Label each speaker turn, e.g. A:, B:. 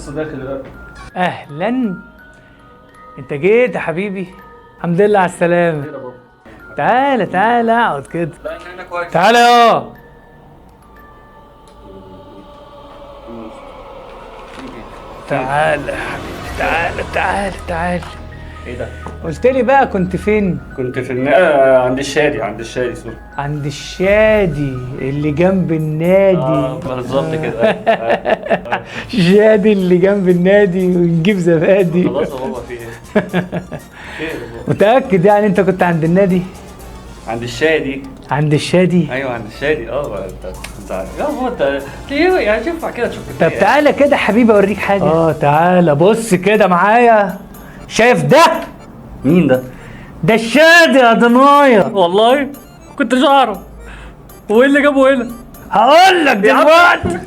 A: لسه داخل دلوقتي.
B: اهلا، انت جيت يا حبيبي، الحمد لله على السلامه.
A: خير يا بابا.
B: تعالى تعالى اقعد كده.
A: لا ان انا كويس.
B: تعالى يا تعالى يا حبيبي، تعالى تعالى تعالى.
A: ايه ده؟
B: قلت لي بقى كنت فين؟
A: كنت في عند الشادي، عند الشادي سوري.
B: عند الشادي اللي جنب النادي.
A: بالظبط كده.
B: شادي اللي جنب النادي ونجيب زبادي.
A: خلاص يا بابا في ايه؟ خير يا بابا.
B: متأكد يعني انت كنت عند النادي؟
A: عند الشادي.
B: عند الشادي؟
A: ايوه عند الشادي. انت عارف يا بابا انت ليه يعني ينفع كده تشوف؟
B: طب تعالى كده حبيبي اوريك حاجه. تعالى بص كده معايا، شايف ده؟
A: مين ده؟
B: ده الشادي يا ضنايا.
A: والله كنتش اعرف. وايه اللي جابه هنا؟
B: هقول لك دلوقتي.